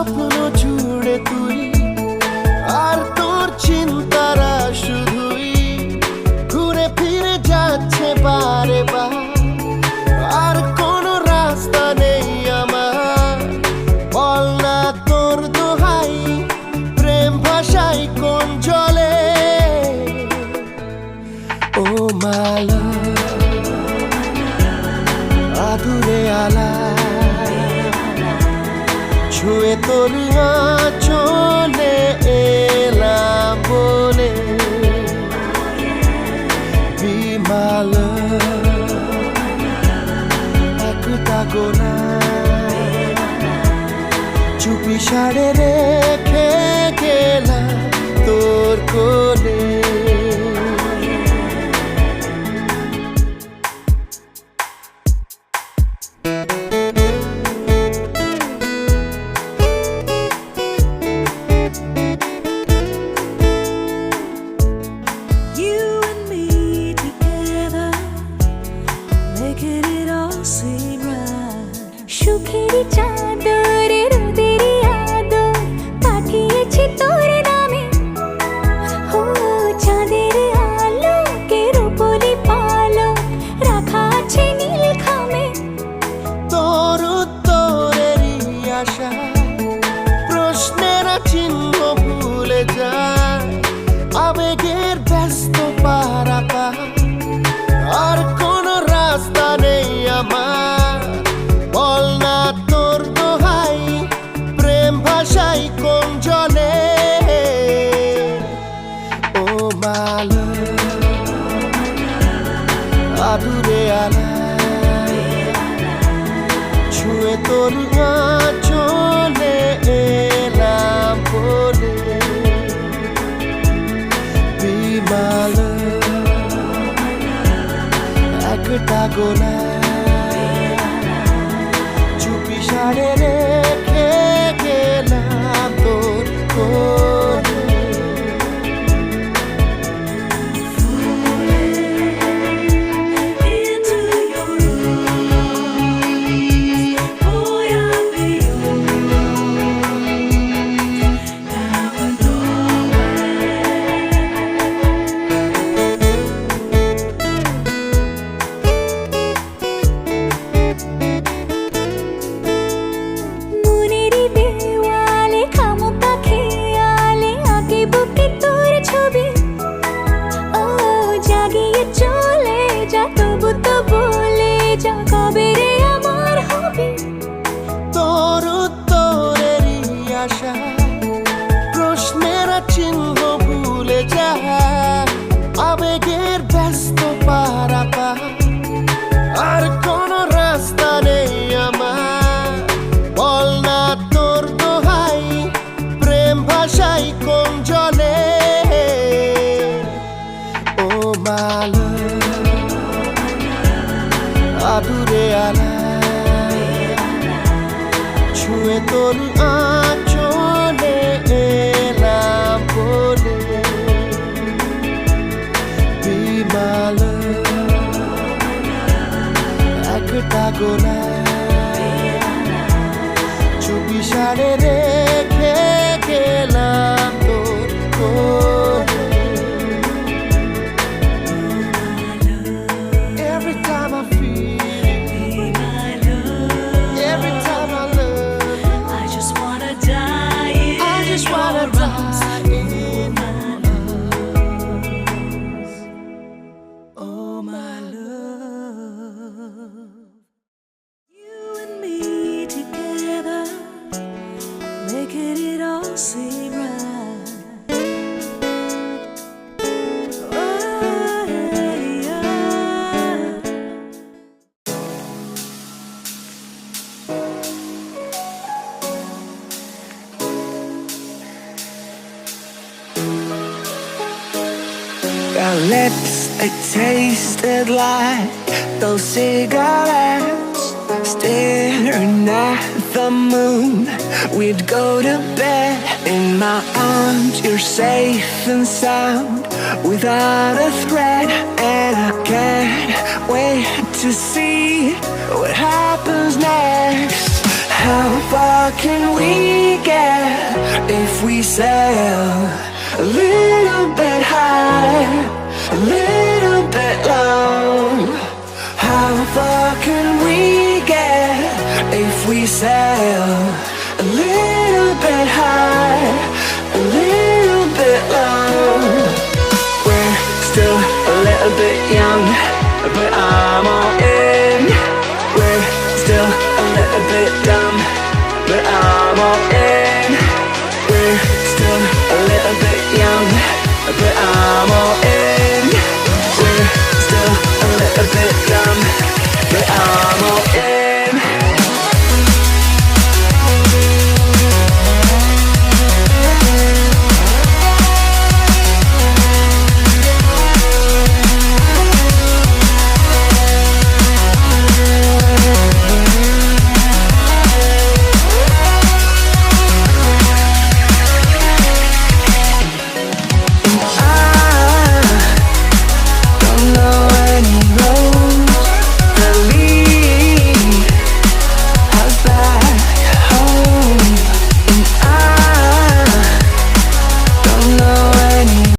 স্বপ্ন জুড়ে তুই আর তোর চিন্তারা শুধুই ঘুরে ফিরে যাচ্ছে বারে বার। আর কোনো রাস্তা নেই আমার, বল না তোর দোহাই, প্রেম ভাষাই কোন জলে। ও মালা আদুরে আলা ছুঁয়ে তোর চলে এলাম বলে। বিমাল একটা গোনা চুপি সাড়ে রেখে গেলাম তোর কোলে। প্রশ্নেরা চিহ্ন ভুলে যায় আবেগের ব্যস্ত পারাপা। আর কোনো রাস্তা নেই আমার, বল না তোর দোহাই, প্রেম ভাষাই কোন জলে। ও মালা আদুরে আলা ছুঁয়ে তোর চলে এলাম বলে। বিমাল একটা গোলা চুপি সাড়ে রেখে গেলাম তোর কোলে। প্রশ্নেরা চিহ্ন ভুলে যায় আবেগের ব্যস্ত পারাপা। আর কোনো রাস্তা নেই আমার, বল না তোর দোহাই, প্রেম ভাষাই কোন জলে। ও মালা আদুরে আলা ছুঁয়ে তোর চলে এলাম বলে। বিমাল একটা গোলা চুপি সাড়ে রেখে গেলাম তোর কোলে। Every time I feel, every time I love, I just wanna die in your arms. in arms. Oh my love, You and me together, making it all seem right. Oh, yeah. Your lips, they tasted like those cigarettes. Staring at the moon, we'd go to bed. In my arms, you're safe and sound, without a threat. And I can't wait to see what happens next. How far can we get? if we sail a little bit high, a little bit low? How far can we get if we sail a little bit high, a little bit low? We're still a little bit young, but I'm all in. We're still a little bit dumb, but I'm all in. We're still a little bit young, but I'm all in. We're still a little bit dumb, but I'm all in.